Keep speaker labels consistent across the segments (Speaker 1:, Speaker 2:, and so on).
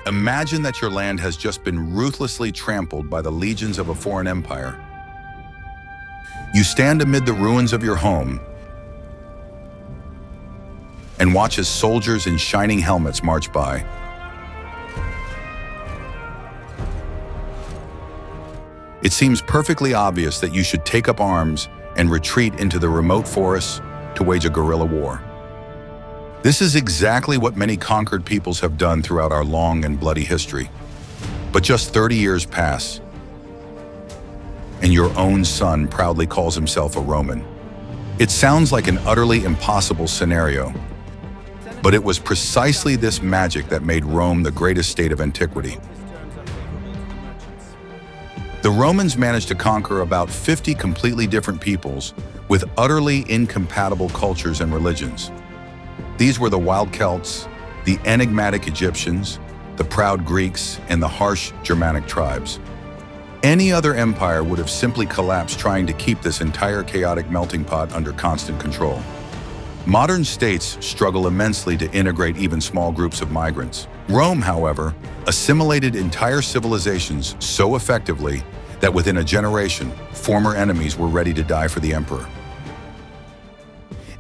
Speaker 1: Imagine that your land has just been ruthlessly trampled by the legions of a foreign empire. You stand amid the ruins of your home and watch as soldiers in shining helmets march by. It seems perfectly obvious that you should take up arms and retreat into the remote forests to wage a guerrilla war. This is exactly what many conquered peoples have done throughout our long and bloody history. But just 30 years pass, and your own son proudly calls himself a Roman. It sounds like an utterly impossible scenario, but it was precisely this magic that made Rome the greatest state of antiquity. The Romans managed to conquer about 50 completely different peoples with utterly incompatible cultures and religions. These were the wild Celts, the enigmatic Egyptians, the proud Greeks, and the harsh Germanic tribes. Any other empire would have simply collapsed trying to keep this entire chaotic melting pot under constant control. Modern states struggle immensely to integrate even small groups of migrants. Rome, however, assimilated entire civilizations so effectively that within a generation, former enemies were ready to die for the emperor.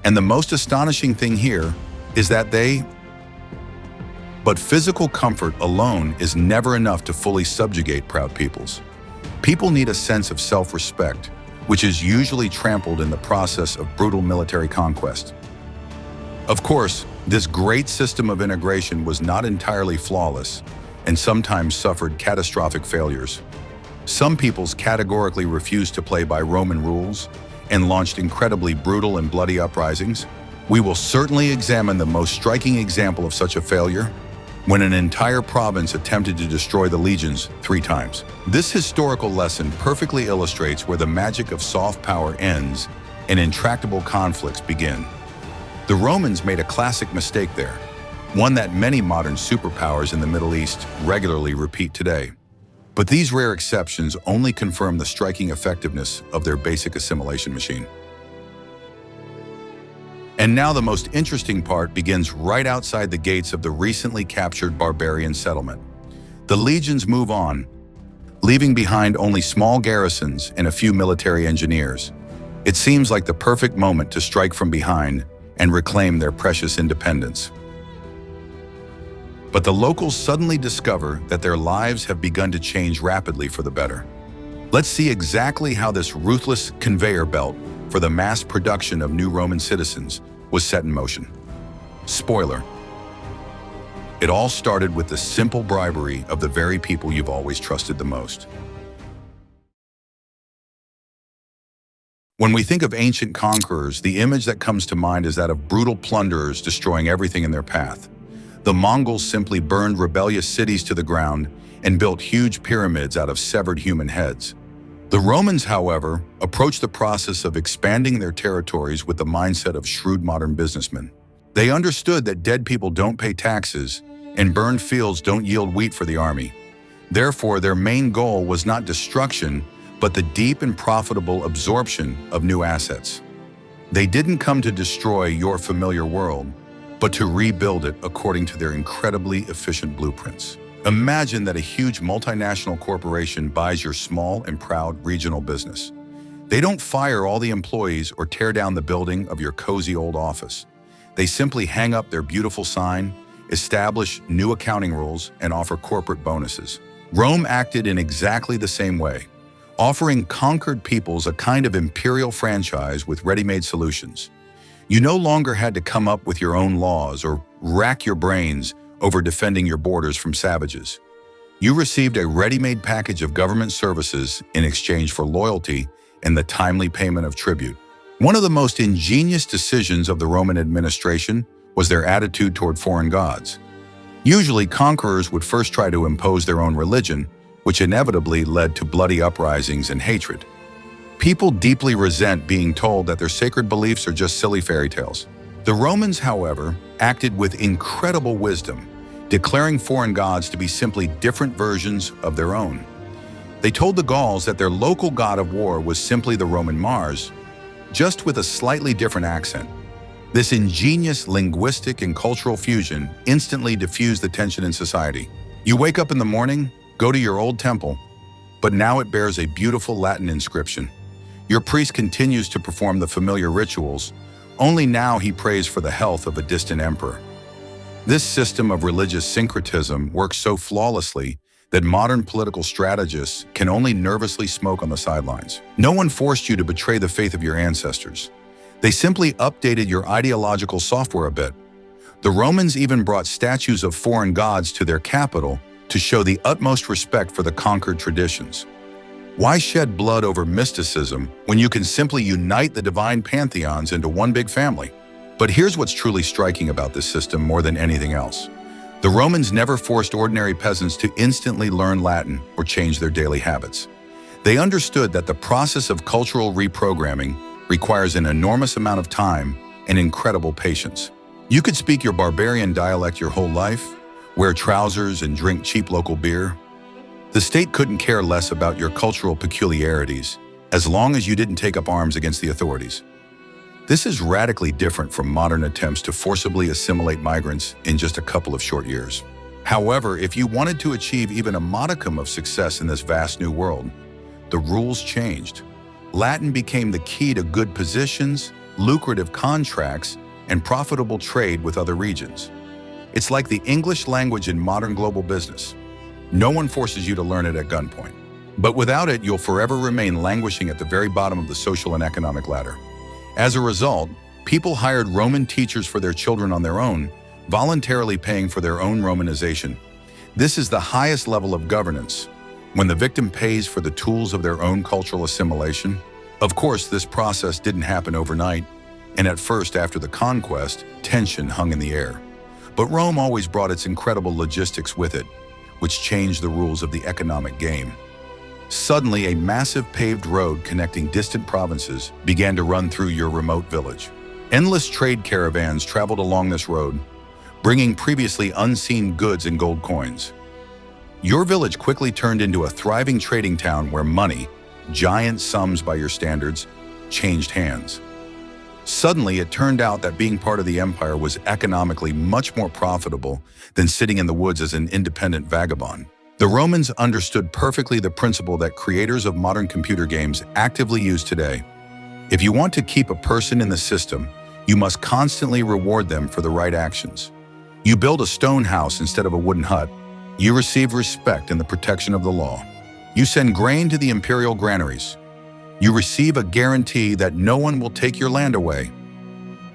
Speaker 1: And the most astonishing thing here is that But physical comfort alone is never enough to fully subjugate proud peoples. People need a sense of self-respect, which is usually trampled in the process of brutal military conquest. Of course, this great system of integration was not entirely flawless and sometimes suffered catastrophic failures. Some peoples categorically refused to play by Roman rules and launched incredibly brutal and bloody uprisings. We will certainly examine the most striking example of such a failure, when an entire province attempted to destroy the legions 3 times. This historical lesson perfectly illustrates where the magic of soft power ends and intractable conflicts begin. The Romans made a classic mistake there, one that many modern superpowers in the Middle East regularly repeat today. But these rare exceptions only confirm the striking effectiveness of their basic assimilation machine. And now the most interesting part begins right outside the gates of the recently captured barbarian settlement. The legions move on, leaving behind only small garrisons and a few military engineers. It seems like the perfect moment to strike from behind and reclaim their precious independence. But the locals suddenly discover that their lives have begun to change rapidly for the better. Let's see exactly how this ruthless conveyor belt for the mass production of new Roman citizens was set in motion. Spoiler: it all started with the simple bribery of the very people you've always trusted the most. When we think of ancient conquerors, the image that comes to mind is that of brutal plunderers destroying everything in their path. The Mongols simply burned rebellious cities to the ground and built huge pyramids out of severed human heads. The Romans, however, approached the process of expanding their territories with the mindset of shrewd modern businessmen. They understood that dead people don't pay taxes and burned fields don't yield wheat for the army. Therefore, their main goal was not destruction, but the deep and profitable absorption of new assets. They didn't come to destroy your familiar world, but to rebuild it according to their incredibly efficient blueprints. Imagine that a huge multinational corporation buys your small and proud regional business. They don't fire all the employees or tear down the building of your cozy old office. They simply hang up their beautiful sign, establish new accounting rules, and offer corporate bonuses. Rome acted in exactly the same way, offering conquered peoples a kind of imperial franchise with ready-made solutions. You no longer had to come up with your own laws or rack your brains over defending your borders from savages. You received a ready-made package of government services in exchange for loyalty and the timely payment of tribute. One of the most ingenious decisions of the Roman administration was their attitude toward foreign gods. Usually, conquerors would first try to impose their own religion, which inevitably led to bloody uprisings and hatred. People deeply resent being told that their sacred beliefs are just silly fairy tales. The Romans, however, acted with incredible wisdom, declaring foreign gods to be simply different versions of their own. They told the Gauls that their local god of war was simply the Roman Mars, just with a slightly different accent. This ingenious linguistic and cultural fusion instantly diffused the tension in society. You wake up in the morning, go to your old temple, but now it bears a beautiful Latin inscription. Your priest continues to perform the familiar rituals, only now he prays for the health of a distant emperor. This system of religious syncretism works so flawlessly that modern political strategists can only nervously smoke on the sidelines. No one forced you to betray the faith of your ancestors. They simply updated your ideological software a bit. The Romans even brought statues of foreign gods to their capital to show the utmost respect for the conquered traditions. Why shed blood over mysticism when you can simply unite the divine pantheons into one big family? But here's what's truly striking about this system more than anything else. The Romans never forced ordinary peasants to instantly learn Latin or change their daily habits. They understood that the process of cultural reprogramming requires an enormous amount of time and incredible patience. You could speak your barbarian dialect your whole life, wear trousers and drink cheap local beer. The state couldn't care less about your cultural peculiarities as long as you didn't take up arms against the authorities. This is radically different from modern attempts to forcibly assimilate migrants in just a couple of short years. However, if you wanted to achieve even a modicum of success in this vast new world, the rules changed. Latin became the key to good positions, lucrative contracts, and profitable trade with other regions. It's like the English language in modern global business. No one forces you to learn it at gunpoint. But without it, you'll forever remain languishing at the very bottom of the social and economic ladder. As a result, people hired Roman teachers for their children on their own, voluntarily paying for their own Romanization. This is the highest level of governance, when the victim pays for the tools of their own cultural assimilation. Of course, this process didn't happen overnight, and at first, after the conquest, tension hung in the air. But Rome always brought its incredible logistics with it, which changed the rules of the economic game. Suddenly, a massive paved road connecting distant provinces began to run through your remote village. Endless trade caravans traveled along this road, bringing previously unseen goods and gold coins. Your village quickly turned into a thriving trading town where money, giant sums by your standards, changed hands. Suddenly, it turned out that being part of the empire was economically much more profitable than sitting in the woods as an independent vagabond. The Romans understood perfectly the principle that creators of modern computer games actively use today. If you want to keep a person in the system, you must constantly reward them for the right actions. You build a stone house instead of a wooden hut. You receive respect and the protection of the law. You send grain to the imperial granaries. You receive a guarantee that no one will take your land away.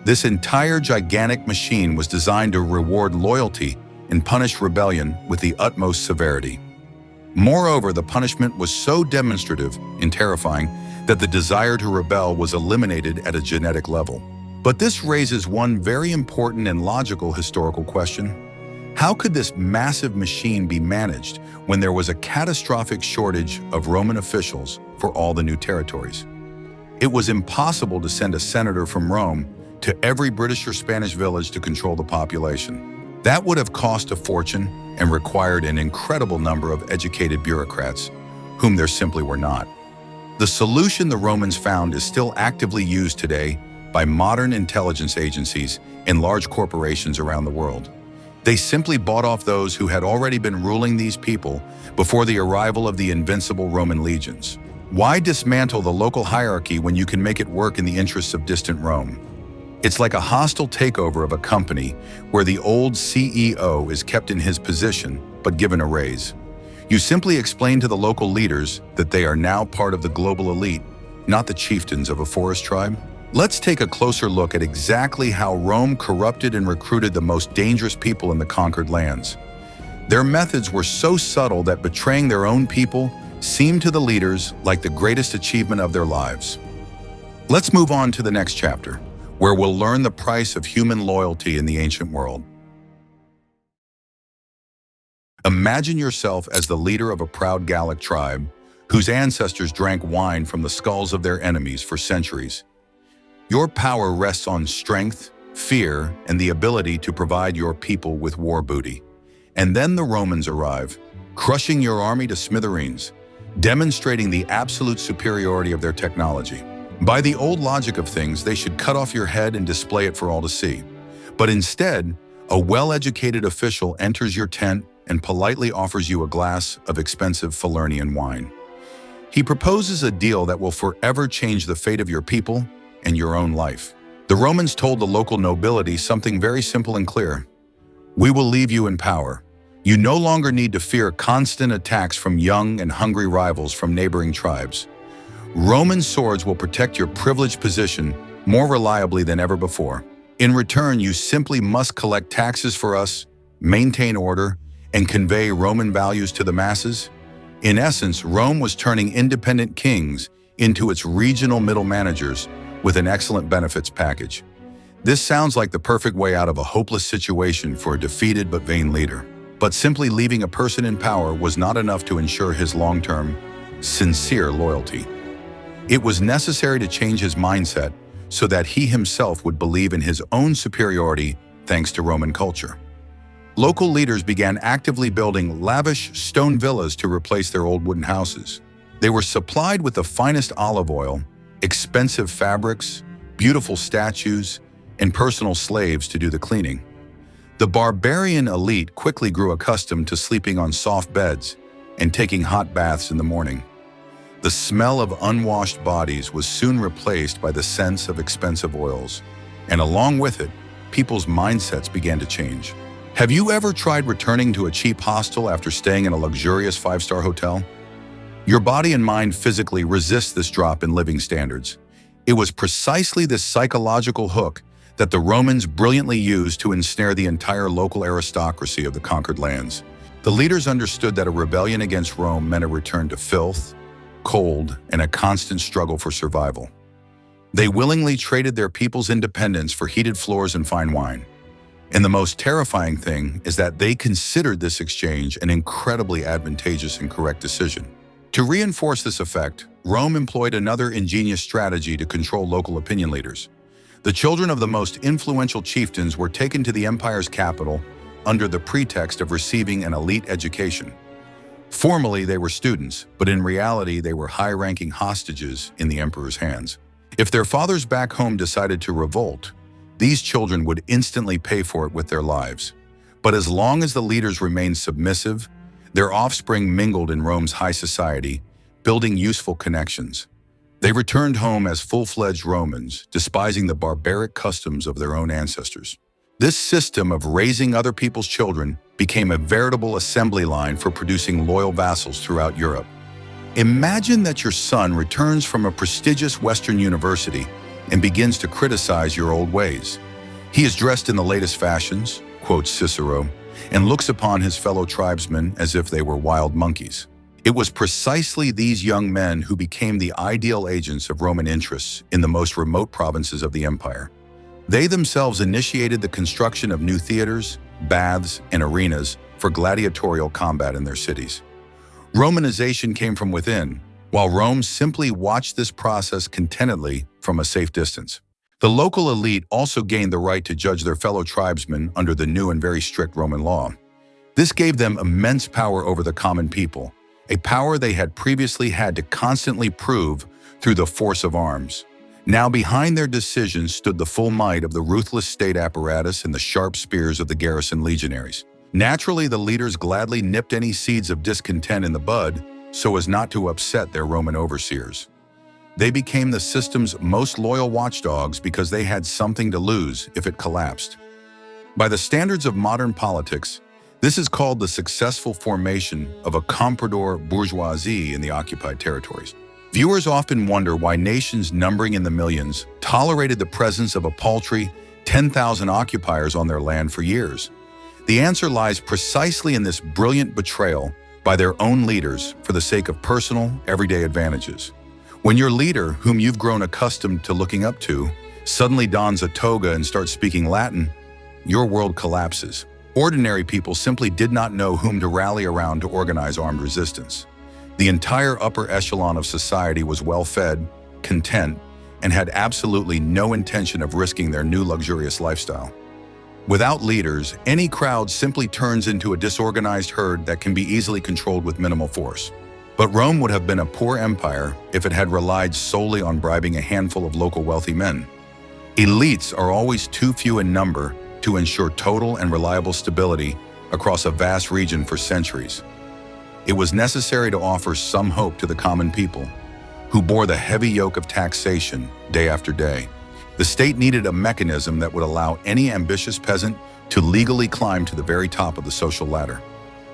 Speaker 1: This entire gigantic machine was designed to reward loyalty and punish rebellion with the utmost severity. Moreover, the punishment was so demonstrative and terrifying that the desire to rebel was eliminated at a genetic level. But this raises one very important and logical historical question. How could this massive machine be managed when there was a catastrophic shortage of Roman officials for all the new territories? It was impossible to send a senator from Rome to every British or Spanish village to control the population. That would have cost a fortune and required an incredible number of educated bureaucrats, whom there simply were not. The solution the Romans found is still actively used today by modern intelligence agencies and large corporations around the world. They simply bought off those who had already been ruling these people before the arrival of the invincible Roman legions. Why dismantle the local hierarchy when you can make it work in the interests of distant Rome? It's like a hostile takeover of a company where the old CEO is kept in his position but given a raise. You simply explain to the local leaders that they are now part of the global elite, not the chieftains of a forest tribe. Let's take a closer look at exactly how Rome corrupted and recruited the most dangerous people in the conquered lands. Their methods were so subtle that betraying their own people seemed to the leaders like the greatest achievement of their lives. Let's move on to the next chapter, where we'll learn the price of human loyalty in the ancient world. Imagine yourself as the leader of a proud Gallic tribe whose ancestors drank wine from the skulls of their enemies for centuries. Your power rests on strength, fear, and the ability to provide your people with war booty. And then the Romans arrive, crushing your army to smithereens, demonstrating the absolute superiority of their technology. By the old logic of things, they should cut off your head and display it for all to see. But instead, a well-educated official enters your tent, and politely offers you a glass of expensive Falernian wine. He proposes a deal that will forever change the fate of your people and your own life. The Romans told the local nobility something very simple and clear. We will leave you in power. You no longer need to fear constant attacks from young and hungry rivals from neighboring tribes. Roman swords will protect your privileged position more reliably than ever before. In return, you simply must collect taxes for us, maintain order, and convey Roman values to the masses. In essence, Rome was turning independent kings into its regional middle managers with an excellent benefits package. This sounds like the perfect way out of a hopeless situation for a defeated but vain leader. But simply leaving a person in power was not enough to ensure his long-term, sincere loyalty. It was necessary to change his mindset so that he himself would believe in his own superiority thanks to Roman culture. Local leaders began actively building lavish stone villas to replace their old wooden houses. They were supplied with the finest olive oil, expensive fabrics, beautiful statues, and personal slaves to do the cleaning. The barbarian elite quickly grew accustomed to sleeping on soft beds and taking hot baths in the morning. The smell of unwashed bodies was soon replaced by the sense of expensive oils, and along with it, people's mindsets began to change. Have you ever tried returning to a cheap hostel after staying in a luxurious five-star hotel? Your body and mind physically resist this drop in living standards. It was precisely this psychological hook that the Romans brilliantly used to ensnare the entire local aristocracy of the conquered lands. The leaders understood that a rebellion against Rome meant a return to filth, cold, and a constant struggle for survival. They willingly traded their people's independence for heated floors and fine wine. And the most terrifying thing is that they considered this exchange an incredibly advantageous and correct decision. To reinforce this effect, Rome employed another ingenious strategy to control local opinion leaders. The children of the most influential chieftains were taken to the empire's capital under the pretext of receiving an elite education. Formally, they were students, but in reality, they were high-ranking hostages in the emperor's hands. If their fathers back home decided to revolt, these children would instantly pay for it with their lives. But as long as the leaders remained submissive, their offspring mingled in Rome's high society, building useful connections. They returned home as full-fledged Romans, despising the barbaric customs of their own ancestors. This system of raising other people's children became a veritable assembly line for producing loyal vassals throughout Europe. Imagine that your son returns from a prestigious Western university and begins to criticize your old ways. He is dressed in the latest fashions, quotes Cicero, and looks upon his fellow tribesmen as if they were wild monkeys. It was precisely these young men who became the ideal agents of Roman interests in the most remote provinces of the empire. They themselves initiated the construction of new theaters, baths, and arenas for gladiatorial combat in their cities. Romanization came from within, while Rome simply watched this process contentedly from a safe distance. The local elite also gained the right to judge their fellow tribesmen under the new and very strict Roman law. This gave them immense power over the common people, a power they had previously had to constantly prove through the force of arms. Now behind their decisions stood the full might of the ruthless state apparatus and the sharp spears of the garrison legionaries. Naturally, the leaders gladly nipped any seeds of discontent in the bud so as not to upset their Roman overseers. They became the system's most loyal watchdogs because they had something to lose if it collapsed. By the standards of modern politics, this is called the successful formation of a comprador bourgeoisie in the occupied territories. Viewers often wonder why nations numbering in the millions tolerated the presence of a paltry 10,000 occupiers on their land for years. The answer lies precisely in this brilliant betrayal by their own leaders for the sake of personal, everyday advantages. When your leader, whom you've grown accustomed to looking up to, suddenly dons a toga and starts speaking Latin, your world collapses. Ordinary people simply did not know whom to rally around to organize armed resistance. The entire upper echelon of society was well-fed, content, and had absolutely no intention of risking their new luxurious lifestyle. Without leaders, any crowd simply turns into a disorganized herd that can be easily controlled with minimal force. But Rome would have been a poor empire if it had relied solely on bribing a handful of local wealthy men. Elites are always too few in number to ensure total and reliable stability across a vast region for centuries. It was necessary to offer some hope to the common people, who bore the heavy yoke of taxation day after day. The state needed a mechanism that would allow any ambitious peasant to legally climb to the very top of the social ladder.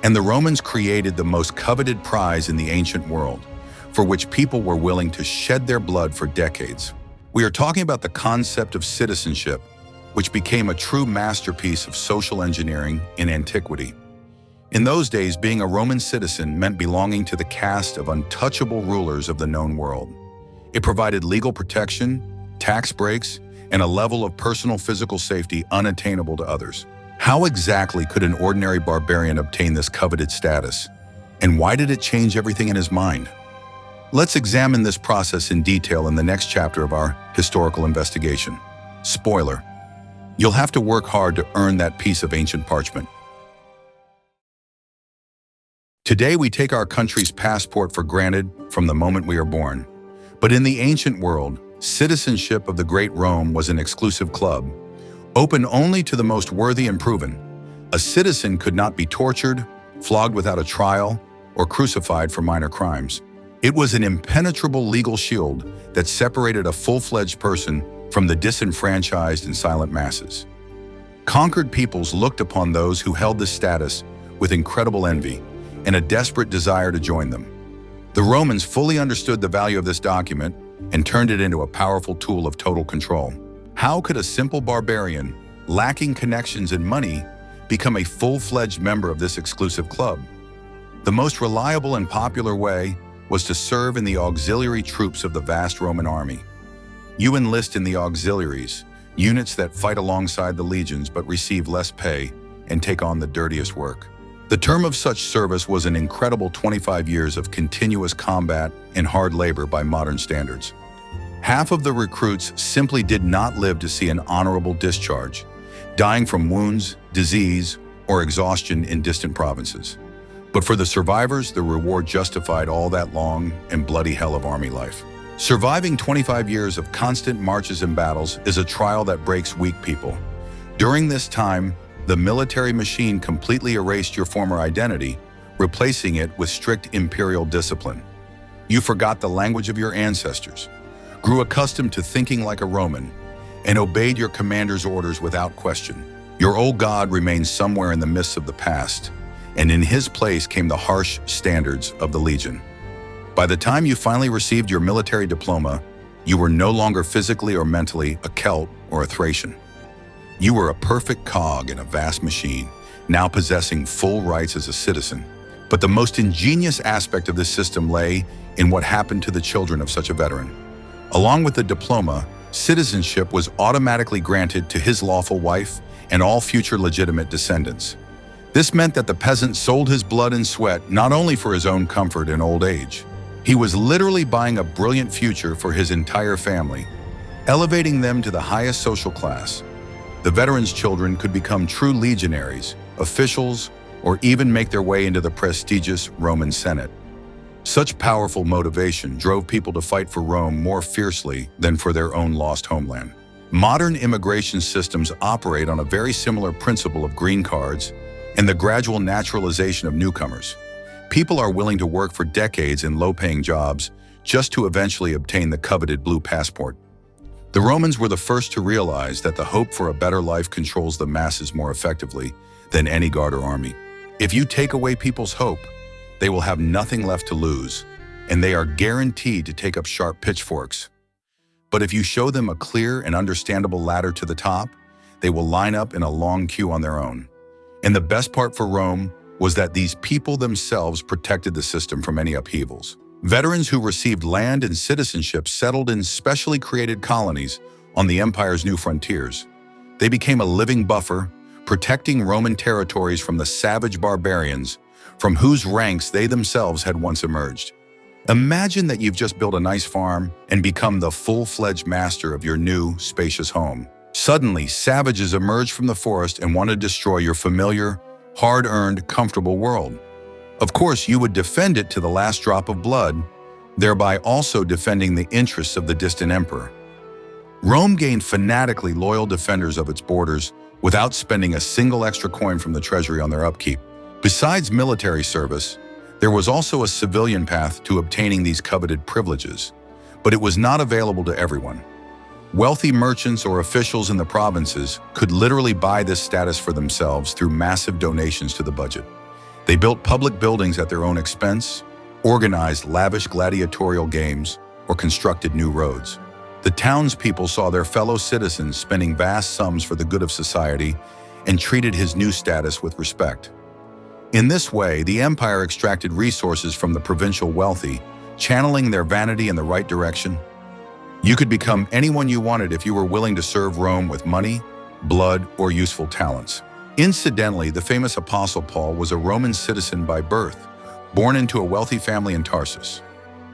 Speaker 1: And the Romans created the most coveted prize in the ancient world, for which people were willing to shed their blood for decades. We are talking about the concept of citizenship, which became a true masterpiece of social engineering in antiquity. In those days, being a Roman citizen meant belonging to the caste of untouchable rulers of the known world. It provided legal protection, tax breaks, and a level of personal physical safety unattainable to others. How exactly could an ordinary barbarian obtain this coveted status? And why did it change everything in his mind? Let's examine this process in detail in the next chapter of our historical investigation. Spoiler: you'll have to work hard to earn that piece of ancient parchment. Today, we take our country's passport for granted from the moment we are born. But in the ancient world, citizenship of the Great Rome was an exclusive club, open only to the most worthy and proven. A citizen could not be tortured, flogged without a trial, or crucified for minor crimes. It was an impenetrable legal shield that separated a full-fledged person from the disenfranchised and silent masses. Conquered peoples looked upon those who held this status with incredible envy and a desperate desire to join them. The Romans fully understood the value of this document and turned it into a powerful tool of total control. How could a simple barbarian, lacking connections and money, become a full-fledged member of this exclusive club? The most reliable and popular way was to serve in the auxiliary troops of the vast Roman army. You enlist in the auxiliaries, units that fight alongside the legions but receive less pay and take on the dirtiest work. The term of such service was an incredible 25 years of continuous combat and hard labor by modern standards. Half of the recruits simply did not live to see an honorable discharge, dying from wounds, disease, or exhaustion in distant provinces. But for the survivors, the reward justified all that long and bloody hell of army life. Surviving 25 years of constant marches and battles is a trial that breaks weak people. During this time, the military machine completely erased your former identity, replacing it with strict imperial discipline. You forgot the language of your ancestors, grew accustomed to thinking like a Roman, and obeyed your commander's orders without question. Your old god remained somewhere in the mists of the past, and in his place came the harsh standards of the legion. By the time you finally received your military diploma, you were no longer physically or mentally a Celt or a Thracian. You were a perfect cog in a vast machine, now possessing full rights as a citizen. But the most ingenious aspect of this system lay in what happened to the children of such a veteran. Along with the diploma, citizenship was automatically granted to his lawful wife and all future legitimate descendants. This meant that the peasant sold his blood and sweat not only for his own comfort in old age. He was literally buying a brilliant future for his entire family, elevating them to the highest social class. The veterans' children could become true legionaries, officials, or even make their way into the prestigious Roman Senate. Such powerful motivation drove people to fight for Rome more fiercely than for their own lost homeland. Modern immigration systems operate on a very similar principle of green cards and the gradual naturalization of newcomers. People are willing to work for decades in low-paying jobs just to eventually obtain the coveted blue passport. The Romans were the first to realize that the hope for a better life controls the masses more effectively than any guard or army. If you take away people's hope, they will have nothing left to lose, and they are guaranteed to take up sharp pitchforks. But if you show them a clear and understandable ladder to the top, they will line up in a long queue on their own. And the best part for Rome was that these people themselves protected the system from any upheavals. Veterans who received land and citizenship settled in specially created colonies on the empire's new frontiers. They became a living buffer, protecting Roman territories from the savage barbarians from whose ranks they themselves had once emerged. Imagine that you've just built a nice farm and become the full-fledged master of your new, spacious home. Suddenly, savages emerge from the forest and want to destroy your familiar, hard-earned, comfortable world. Of course, you would defend it to the last drop of blood, thereby also defending the interests of the distant emperor. Rome gained fanatically loyal defenders of its borders without spending a single extra coin from the treasury on their upkeep. Besides military service, there was also a civilian path to obtaining these coveted privileges, but it was not available to everyone. Wealthy merchants or officials in the provinces could literally buy this status for themselves through massive donations to the budget. They built public buildings at their own expense, organized lavish gladiatorial games, or constructed new roads. The townspeople saw their fellow citizens spending vast sums for the good of society and treated his new status with respect. In this way, the empire extracted resources from the provincial wealthy, channeling their vanity in the right direction. You could become anyone you wanted if you were willing to serve Rome with money, blood, or useful talents. Incidentally, the famous Apostle Paul was a Roman citizen by birth, born into a wealthy family in Tarsus.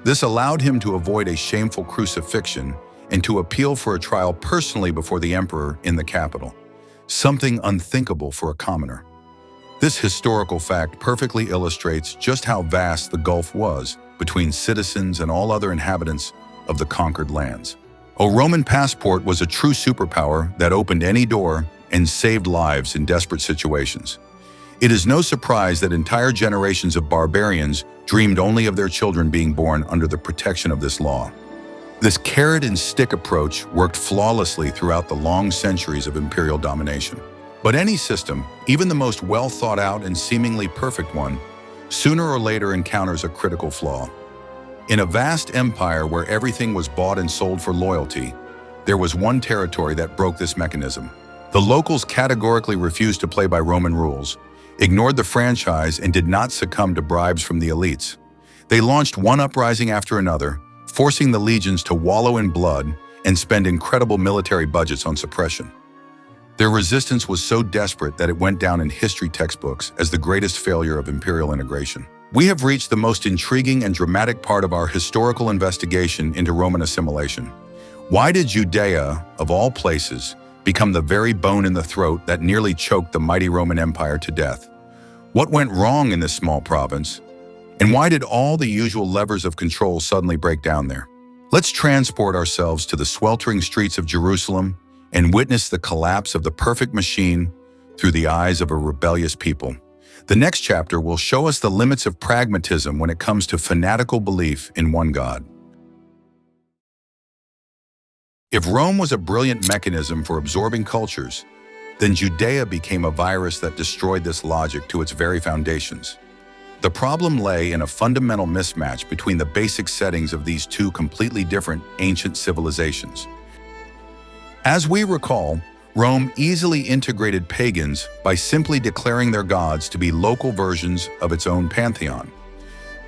Speaker 1: This allowed him to avoid a shameful crucifixion and to appeal for a trial personally before the emperor in the capital, something unthinkable for a commoner. This historical fact perfectly illustrates just how vast the gulf was between citizens and all other inhabitants of the conquered lands. A Roman passport was a true superpower that opened any door and saved lives in desperate situations. It is no surprise that entire generations of barbarians dreamed only of their children being born under the protection of this law. This carrot and stick approach worked flawlessly throughout the long centuries of imperial domination. But any system, even the most well thought out and seemingly perfect one, sooner or later encounters a critical flaw. In a vast empire where everything was bought and sold for loyalty, there was one territory that broke this mechanism. The locals categorically refused to play by Roman rules, ignored the franchise, and did not succumb to bribes from the elites. They launched one uprising after another, forcing the legions to wallow in blood and spend incredible military budgets on suppression. Their resistance was so desperate that it went down in history textbooks as the greatest failure of imperial integration. We have reached the most intriguing and dramatic part of our historical investigation into Roman assimilation. Why did Judea, of all places, become the very bone in the throat that nearly choked the mighty Roman Empire to death? What went wrong in this small province? And why did all the usual levers of control suddenly break down there? Let's transport ourselves to the sweltering streets of Jerusalem and witness the collapse of the perfect machine through the eyes of a rebellious people. The next chapter will show us the limits of pragmatism when it comes to fanatical belief in one God. If Rome was a brilliant mechanism for absorbing cultures, then Judea became a virus that destroyed this logic to its very foundations. The problem lay in a fundamental mismatch between the basic settings of these two completely different ancient civilizations. As we recall, Rome easily integrated pagans by simply declaring their gods to be local versions of its own pantheon.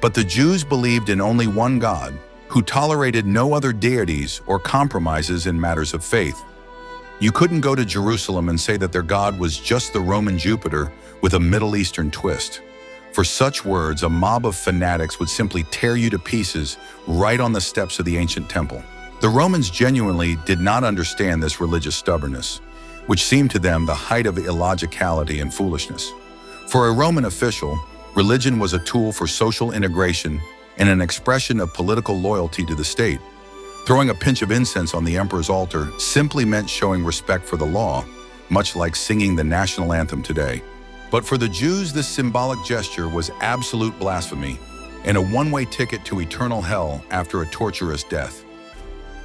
Speaker 1: But the Jews believed in only one God, who tolerated no other deities or compromises in matters of faith. You couldn't go to Jerusalem and say that their God was just the Roman Jupiter with a Middle Eastern twist. For such words, a mob of fanatics would simply tear you to pieces right on the steps of the ancient temple. The Romans genuinely did not understand this religious stubbornness, which seemed to them the height of illogicality and foolishness. For a Roman official, religion was a tool for social integration and an expression of political loyalty to the state. Throwing a pinch of incense on the emperor's altar simply meant showing respect for the law, much like singing the national anthem today. But for the Jews, this symbolic gesture was absolute blasphemy and a one-way ticket to eternal hell after a torturous death.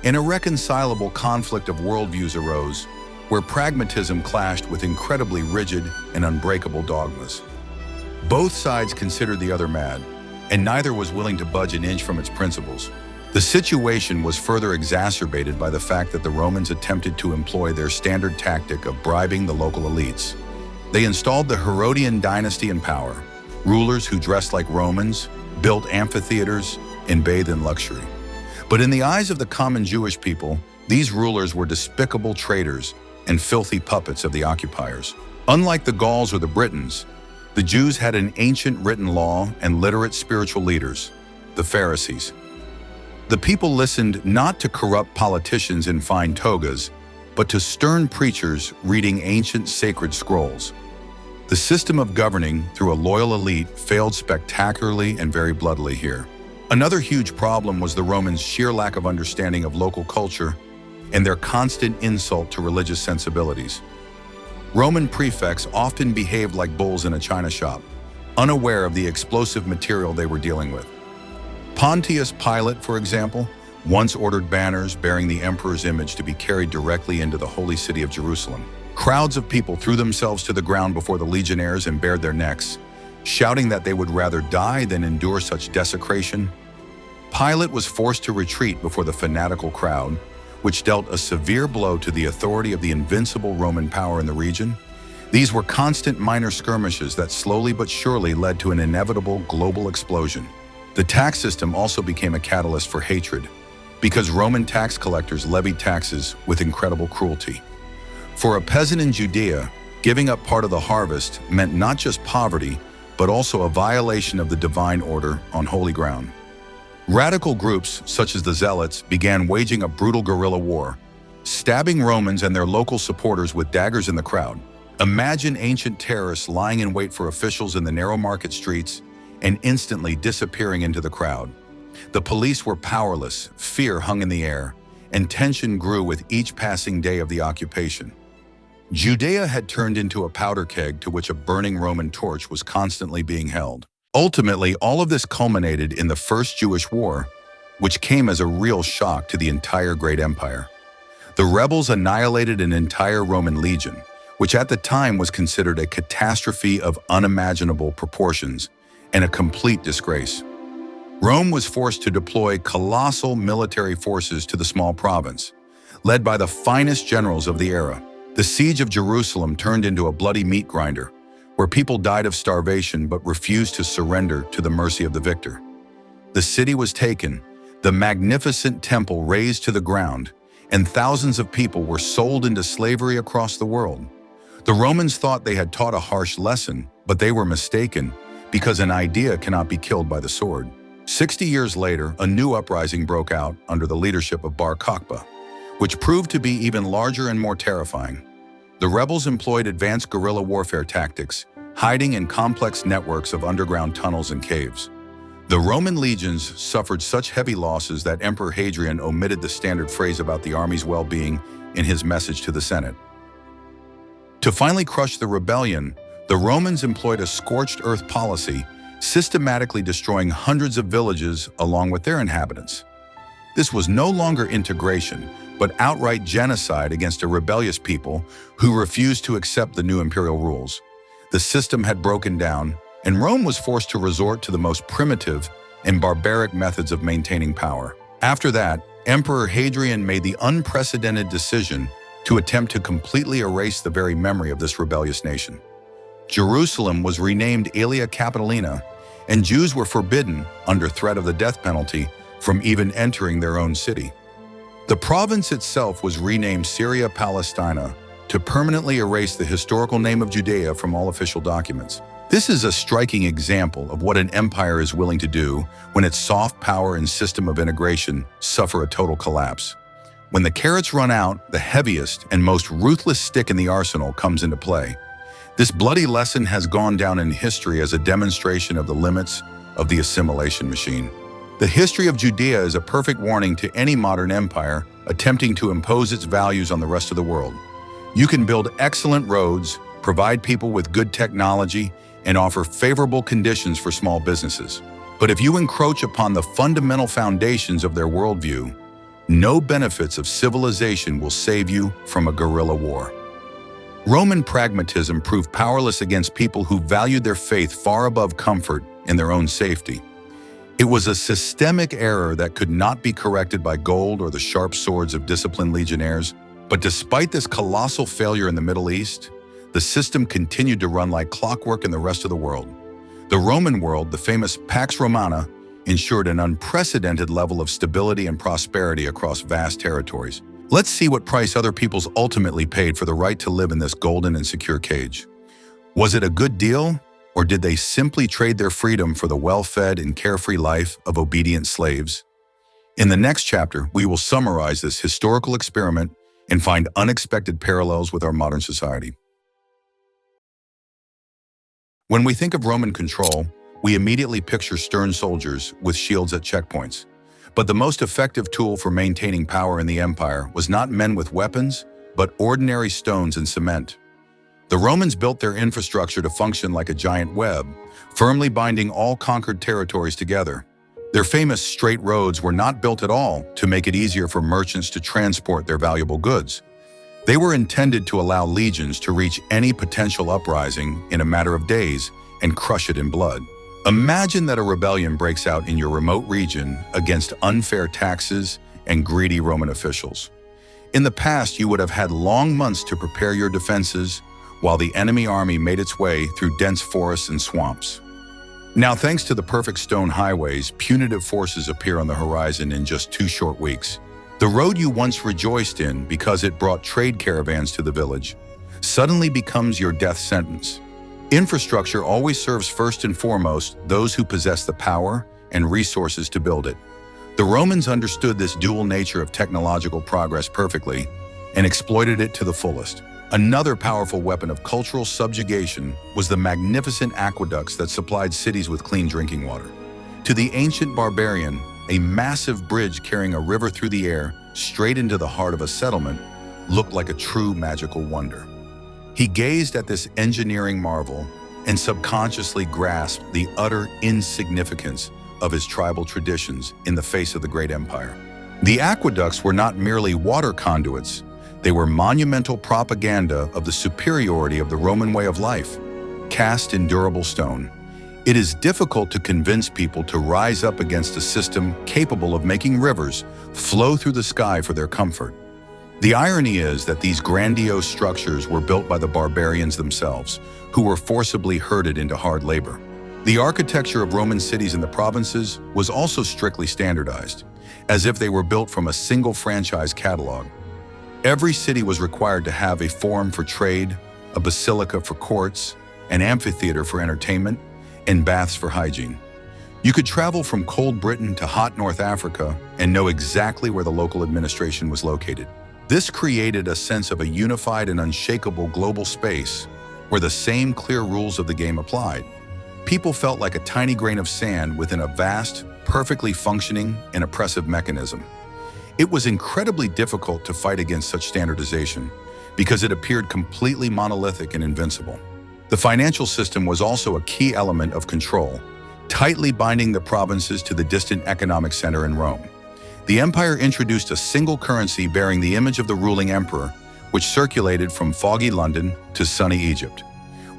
Speaker 1: An irreconcilable conflict of worldviews arose, where pragmatism clashed with incredibly rigid and unbreakable dogmas. Both sides considered the other mad, and neither was willing to budge an inch from its principles. The situation was further exacerbated by the fact that the Romans attempted to employ their standard tactic of bribing the local elites. They installed the Herodian dynasty in power, rulers who dressed like Romans, built amphitheaters, and bathed in luxury. But in the eyes of the common Jewish people, these rulers were despicable traitors and filthy puppets of the occupiers. Unlike the Gauls or the Britons, the Jews had an ancient written law and literate spiritual leaders, the Pharisees. The people listened not to corrupt politicians in fine togas, but to stern preachers reading ancient sacred scrolls. The system of governing through a loyal elite failed spectacularly and very bloodily here. Another huge problem was the Romans' sheer lack of understanding of local culture and their constant insult to religious sensibilities. Roman prefects often behaved like bulls in a china shop, unaware of the explosive material they were dealing with. Pontius Pilate, for example, once ordered banners bearing the emperor's image to be carried directly into the holy city of Jerusalem. Crowds of people threw themselves to the ground before the legionnaires and bared their necks, shouting that they would rather die than endure such desecration. Pilate was forced to retreat before the fanatical crowd, which dealt a severe blow to the authority of the invincible Roman power in the region. These were constant minor skirmishes that slowly but surely led to an inevitable global explosion. The tax system also became a catalyst for hatred, because Roman tax collectors levied taxes with incredible cruelty. For a peasant in Judea, giving up part of the harvest meant not just poverty, but also a violation of the divine order on holy ground. Radical groups, such as the Zealots, began waging a brutal guerrilla war, stabbing Romans and their local supporters with daggers in the crowd. Imagine ancient terrorists lying in wait for officials in the narrow market streets and instantly disappearing into the crowd. The police were powerless, fear hung in the air, and tension grew with each passing day of the occupation. Judea had turned into a powder keg to which a burning Roman torch was constantly being held. Ultimately, all of this culminated in the First Jewish War, which came as a real shock to the entire great empire. The rebels annihilated an entire Roman legion, which at the time was considered a catastrophe of unimaginable proportions and a complete disgrace. Rome was forced to deploy colossal military forces to the small province, led by the finest generals of the era. The siege of Jerusalem turned into a bloody meat grinder, where people died of starvation but refused to surrender to the mercy of the victor. The city was taken, the magnificent temple razed to the ground, and thousands of people were sold into slavery across the world. The Romans thought they had taught a harsh lesson, but they were mistaken, because an idea cannot be killed by the sword. 60 years later, a new uprising broke out under the leadership of Bar Kokhba, which proved to be even larger and more terrifying. The rebels employed advanced guerrilla warfare tactics, hiding in complex networks of underground tunnels and caves. The Roman legions suffered such heavy losses that Emperor Hadrian omitted the standard phrase about the army's well-being in his message to the Senate. To finally crush the rebellion, the Romans employed a scorched earth policy, systematically destroying hundreds of villages along with their inhabitants. This was no longer integration, but outright genocide against a rebellious people who refused to accept the new imperial rules. The system had broken down, and Rome was forced to resort to the most primitive and barbaric methods of maintaining power. After that, Emperor Hadrian made the unprecedented decision to attempt to completely erase the very memory of this rebellious nation. Jerusalem was renamed Aelia Capitolina, and Jews were forbidden, under threat of the death penalty, from even entering their own city. The province itself was renamed Syria Palestina to permanently erase the historical name of Judea from all official documents. This is a striking example of what an empire is willing to do when its soft power and system of integration suffer a total collapse. When the carrots run out, the heaviest and most ruthless stick in the arsenal comes into play. This bloody lesson has gone down in history as a demonstration of the limits of the assimilation machine. The history of Judea is a perfect warning to any modern empire attempting to impose its values on the rest of the world. You can build excellent roads, provide people with good technology, and offer favorable conditions for small businesses. But if you encroach upon the fundamental foundations of their worldview, no benefits of civilization will save you from a guerrilla war. Roman pragmatism proved powerless against people who valued their faith far above comfort and their own safety. It was a systemic error that could not be corrected by gold or the sharp swords of disciplined legionnaires. But despite this colossal failure in the Middle East, the system continued to run like clockwork in the rest of the world. The Roman world, the famous Pax Romana, ensured an unprecedented level of stability and prosperity across vast territories. Let's see what price other peoples ultimately paid for the right to live in this golden and secure cage. Was it a good deal? Or did they simply trade their freedom for the well-fed and carefree life of obedient slaves? In the next chapter, we will summarize this historical experiment and find unexpected parallels with our modern society. When we think of Roman control, we immediately picture stern soldiers with shields at checkpoints. But the most effective tool for maintaining power in the empire was not men with weapons, but ordinary stones and cement. The Romans built their infrastructure to function like a giant web, firmly binding all conquered territories together. Their famous straight roads were not built at all to make it easier for merchants to transport their valuable goods. They were intended to allow legions to reach any potential uprising in a matter of days and crush it in blood. Imagine that a rebellion breaks out in your remote region against unfair taxes and greedy Roman officials. In the past, you would have had long months to prepare your defenses while the enemy army made its way through dense forests and swamps. Now, thanks to the perfect stone highways, punitive forces appear on the horizon in just 2 short weeks. The road you once rejoiced in because it brought trade caravans to the village suddenly becomes your death sentence. Infrastructure always serves first and foremost those who possess the power and resources to build it. The Romans understood this dual nature of technological progress perfectly and exploited it to the fullest. Another powerful weapon of cultural subjugation was the magnificent aqueducts that supplied cities with clean drinking water. To the ancient barbarian, a massive bridge carrying a river through the air straight into the heart of a settlement looked like a true magical wonder. He gazed at this engineering marvel and subconsciously grasped the utter insignificance of his tribal traditions in the face of the great empire. The aqueducts were not merely water conduits. They were monumental propaganda of the superiority of the Roman way of life, cast in durable stone. It is difficult to convince people to rise up against a system capable of making rivers flow through the sky for their comfort. The irony is that these grandiose structures were built by the barbarians themselves, who were forcibly herded into hard labor. The architecture of Roman cities in the provinces was also strictly standardized, as if they were built from a single franchise catalog. Every city was required to have a forum for trade, a basilica for courts, an amphitheater for entertainment, and baths for hygiene. You could travel from cold Britain to hot North Africa and know exactly where the local administration was located. This created a sense of a unified and unshakable global space where the same clear rules of the game applied. People felt like a tiny grain of sand within a vast, perfectly functioning and oppressive mechanism. It was incredibly difficult to fight against such standardization because it appeared completely monolithic and invincible. The financial system was also a key element of control, tightly binding the provinces to the distant economic center in Rome. The empire introduced a single currency bearing the image of the ruling emperor, which circulated from foggy London to sunny Egypt.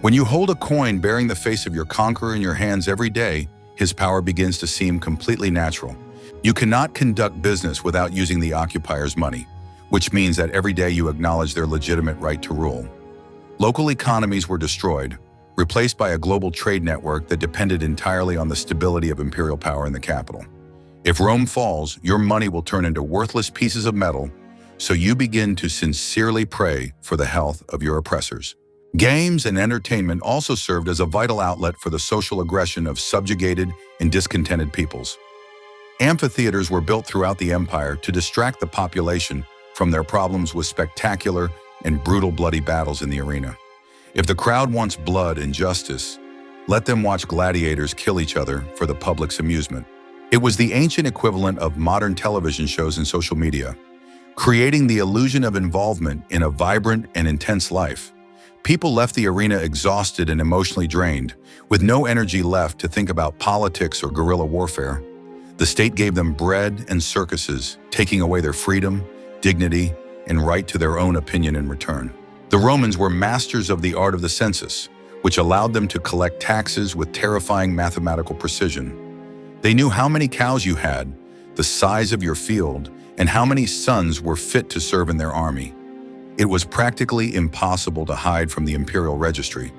Speaker 1: When you hold a coin bearing the face of your conqueror in your hands every day, his power begins to seem completely natural. You cannot conduct business without using the occupier's money, which means that every day you acknowledge their legitimate right to rule. Local economies were destroyed, replaced by a global trade network that depended entirely on the stability of imperial power in the capital. If Rome falls, your money will turn into worthless pieces of metal, so you begin to sincerely pray for the health of your oppressors. Games and entertainment also served as a vital outlet for the social aggression of subjugated and discontented peoples. Amphitheaters were built throughout the empire to distract the population from their problems with spectacular and brutal bloody battles in the arena. If the crowd wants blood and justice, let them watch gladiators kill each other for the public's amusement. It was the ancient equivalent of modern television shows and social media, creating the illusion of involvement in a vibrant and intense life. People left the arena exhausted and emotionally drained, with no energy left to think about politics or guerrilla warfare. The state gave them bread and circuses, taking away their freedom, dignity, and right to their own opinion in return. The Romans were masters of the art of the census, which allowed them to collect taxes with terrifying mathematical precision. They knew how many cows you had, the size of your field, and how many sons were fit to serve in their army. It was practically impossible to hide from the imperial registry,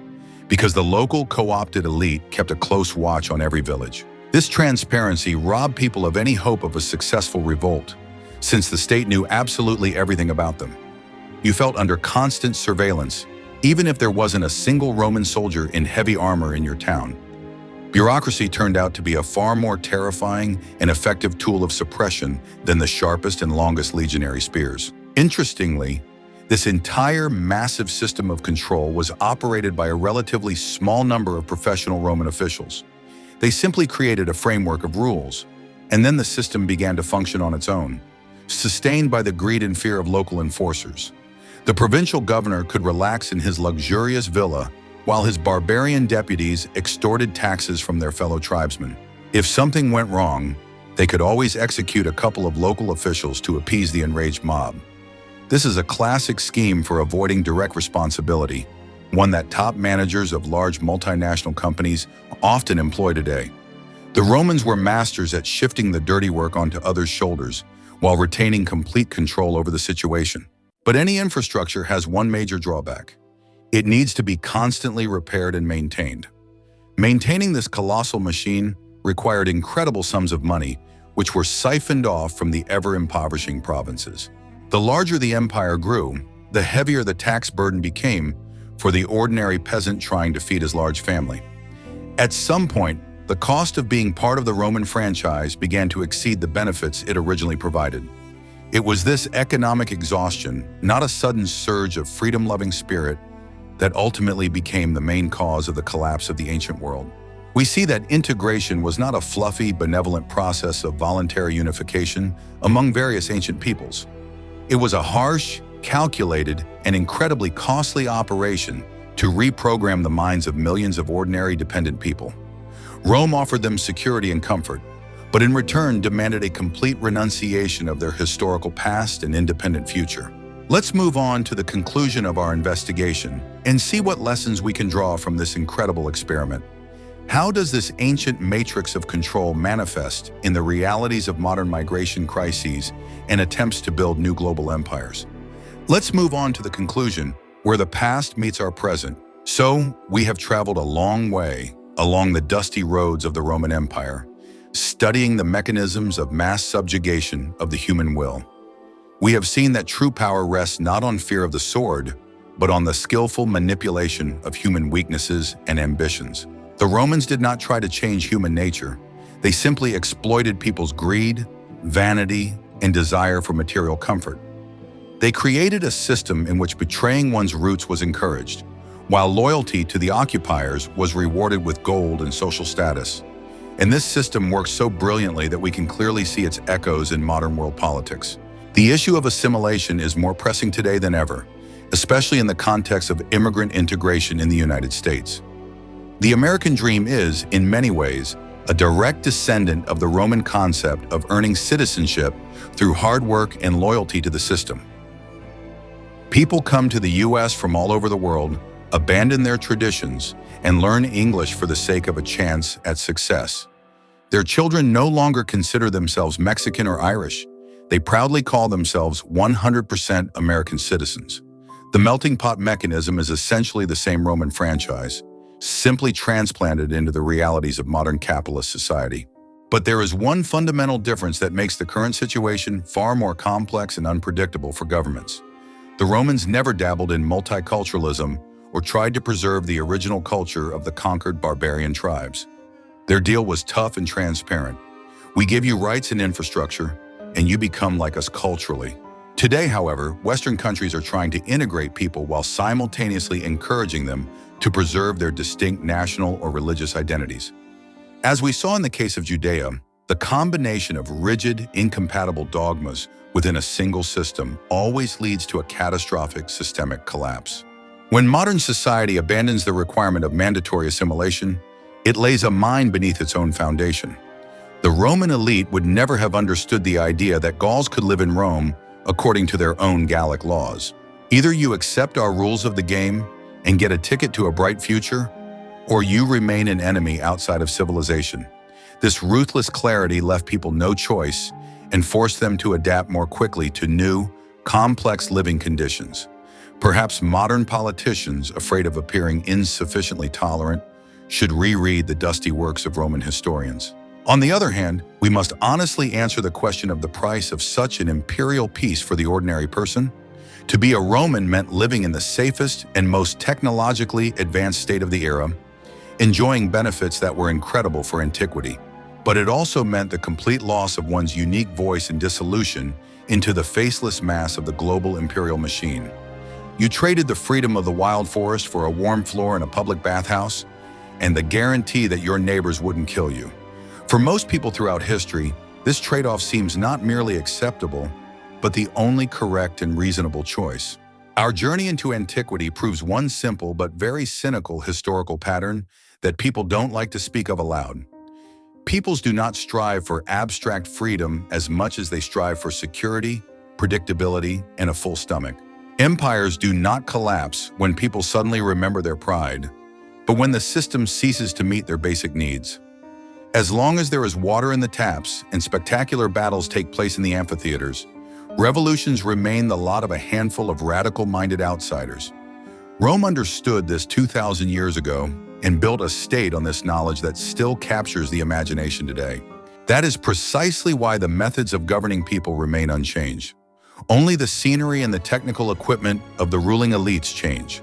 Speaker 1: because the local co-opted elite kept a close watch on every village. This transparency robbed people of any hope of a successful revolt, since the state knew absolutely everything about them. You felt under constant surveillance, even if there wasn't a single Roman soldier in heavy armor in your town. Bureaucracy turned out to be a far more terrifying and effective tool of suppression than the sharpest and longest legionary spears. Interestingly, this entire massive system of control was operated by a relatively small number of professional Roman officials. They simply created a framework of rules, and then the system began to function on its own, sustained by the greed and fear of local enforcers. The provincial governor could relax in his luxurious villa while his barbarian deputies extorted taxes from their fellow tribesmen. If something went wrong, they could always execute a couple of local officials to appease the enraged mob. This is a classic scheme for avoiding direct responsibility, one that top managers of large multinational companies often employ today. The Romans were masters at shifting the dirty work onto others' shoulders while retaining complete control over the situation. But any infrastructure has one major drawback. It needs to be constantly repaired and maintained. Maintaining this colossal machine required incredible sums of money, which were siphoned off from the ever-impoverishing provinces. The larger the empire grew, the heavier the tax burden became for the ordinary peasant trying to feed his large family. At some point, the cost of being part of the Roman franchise began to exceed the benefits it originally provided. It was this economic exhaustion, not a sudden surge of freedom-loving spirit, that ultimately became the main cause of the collapse of the ancient world. We see that integration was not a fluffy, benevolent process of voluntary unification among various ancient peoples. It was a harsh, calculated, and incredibly costly operation to reprogram the minds of millions of ordinary dependent people. Rome offered them security and comfort, but in return demanded a complete renunciation of their historical past and independent future. Let's move on to the conclusion of our investigation and see what lessons we can draw from this incredible experiment. How does this ancient matrix of control manifest in the realities of modern migration crises and attempts to build new global empires? Let's move on to the conclusion, where the past meets our present. So, we have traveled a long way along the dusty roads of the Roman Empire, studying the mechanisms of mass subjugation of the human will. We have seen that true power rests not on fear of the sword, but on the skillful manipulation of human weaknesses and ambitions. The Romans did not try to change human nature. They simply exploited people's greed, vanity, and desire for material comfort. They created a system in which betraying one's roots was encouraged, while loyalty to the occupiers was rewarded with gold and social status. And this system works so brilliantly that we can clearly see its echoes in modern world politics. The issue of assimilation is more pressing today than ever, especially in the context of immigrant integration in the United States. The American dream is, in many ways, a direct descendant of the Roman concept of earning citizenship through hard work and loyalty to the system. People come to the U.S. from all over the world, abandon their traditions, and learn English for the sake of a chance at success. Their children no longer consider themselves Mexican or Irish. They proudly call themselves 100% American citizens. The melting pot mechanism is essentially the same Roman franchise, simply transplanted into the realities of modern capitalist society. But there is one fundamental difference that makes the current situation far more complex and unpredictable for governments. The Romans never dabbled in multiculturalism or tried to preserve the original culture of the conquered barbarian tribes. Their deal was tough and transparent. We give you rights and infrastructure, and you become like us culturally. Today, however, Western countries are trying to integrate people while simultaneously encouraging them to preserve their distinct national or religious identities. As we saw in the case of Judea, the combination of rigid, incompatible dogmas within a single system always leads to a catastrophic systemic collapse. When modern society abandons the requirement of mandatory assimilation, it lays a mine beneath its own foundation. The Roman elite would never have understood the idea that Gauls could live in Rome according to their own Gallic laws. Either you accept our rules of the game and get a ticket to a bright future, or you remain an enemy outside of civilization. This ruthless clarity left people no choice and forced them to adapt more quickly to new, complex living conditions. Perhaps modern politicians, afraid of appearing insufficiently tolerant, should reread the dusty works of Roman historians. On the other hand, we must honestly answer the question of the price of such an imperial peace for the ordinary person. To be a Roman meant living in the safest and most technologically advanced state of the era, enjoying benefits that were incredible for antiquity. But it also meant the complete loss of one's unique voice and dissolution into the faceless mass of the global imperial machine. You traded the freedom of the wild forest for a warm floor in a public bathhouse, and the guarantee that your neighbors wouldn't kill you. For most people throughout history, this trade-off seems not merely acceptable, but the only correct and reasonable choice. Our journey into antiquity proves one simple but very cynical historical pattern that people don't like to speak of aloud. Peoples do not strive for abstract freedom as much as they strive for security, predictability, and a full stomach. Empires do not collapse when people suddenly remember their pride, but when the system ceases to meet their basic needs. As long as there is water in the taps and spectacular battles take place in the amphitheaters, revolutions remain the lot of a handful of radical-minded outsiders. Rome understood this 2,000 years ago and built a state on this knowledge that still captures the imagination today. That is precisely why the methods of governing people remain unchanged. Only the scenery and the technical equipment of the ruling elites change.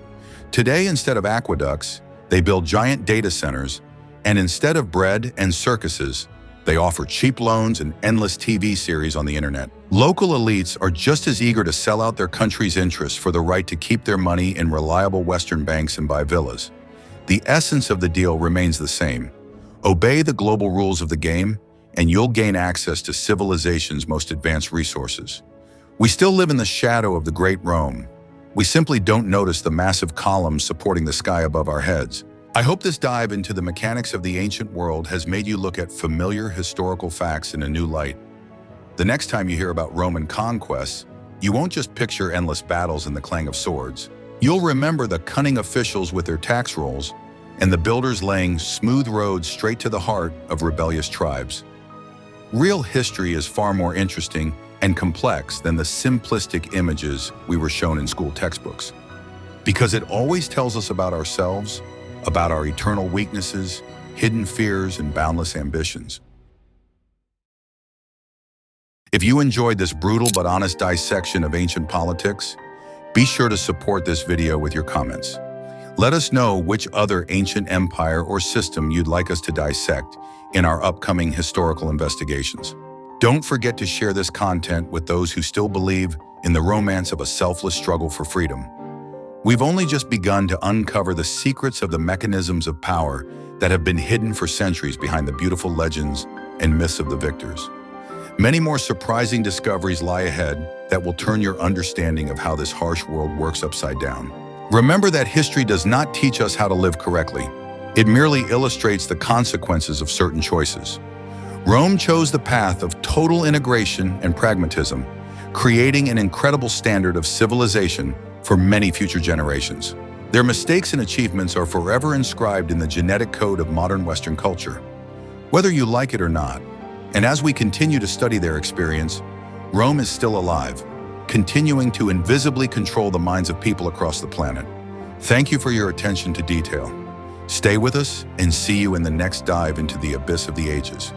Speaker 1: Today, instead of aqueducts, they build giant data centers, and instead of bread and circuses, they offer cheap loans and endless TV series on the internet. Local elites are just as eager to sell out their country's interests for the right to keep their money in reliable Western banks and buy villas. The essence of the deal remains the same. Obey the global rules of the game, and you'll gain access to civilization's most advanced resources. We still live in the shadow of the Great Rome. We simply don't notice the massive columns supporting the sky above our heads. I hope this dive into the mechanics of the ancient world has made you look at familiar historical facts in a new light. The next time you hear about Roman conquests, you won't just picture endless battles and the clang of swords. You'll remember the cunning officials with their tax rolls and the builders laying smooth roads straight to the heart of rebellious tribes. Real history is far more interesting and complex than the simplistic images we were shown in school textbooks, because it always tells us about ourselves, about our eternal weaknesses, hidden fears, and boundless ambitions. If you enjoyed this brutal but honest dissection of ancient politics, be sure to support this video with your comments. Let us know which other ancient empire or system you'd like us to dissect in our upcoming historical investigations. Don't forget to share this content with those who still believe in the romance of a selfless struggle for freedom. We've only just begun to uncover the secrets of the mechanisms of power that have been hidden for centuries behind the beautiful legends and myths of the victors. Many more surprising discoveries lie ahead that will turn your understanding of how this harsh world works upside down. Remember that history does not teach us how to live correctly. It merely illustrates the consequences of certain choices. Rome chose the path of total integration and pragmatism, creating an incredible standard of civilization for many future generations. Their mistakes and achievements are forever inscribed in the genetic code of modern Western culture, whether you like it or not. And as we continue to study their experience, Rome is still alive, continuing to invisibly control the minds of people across the planet. Thank you for your attention to detail. Stay with us and see you in the next dive into the abyss of the ages.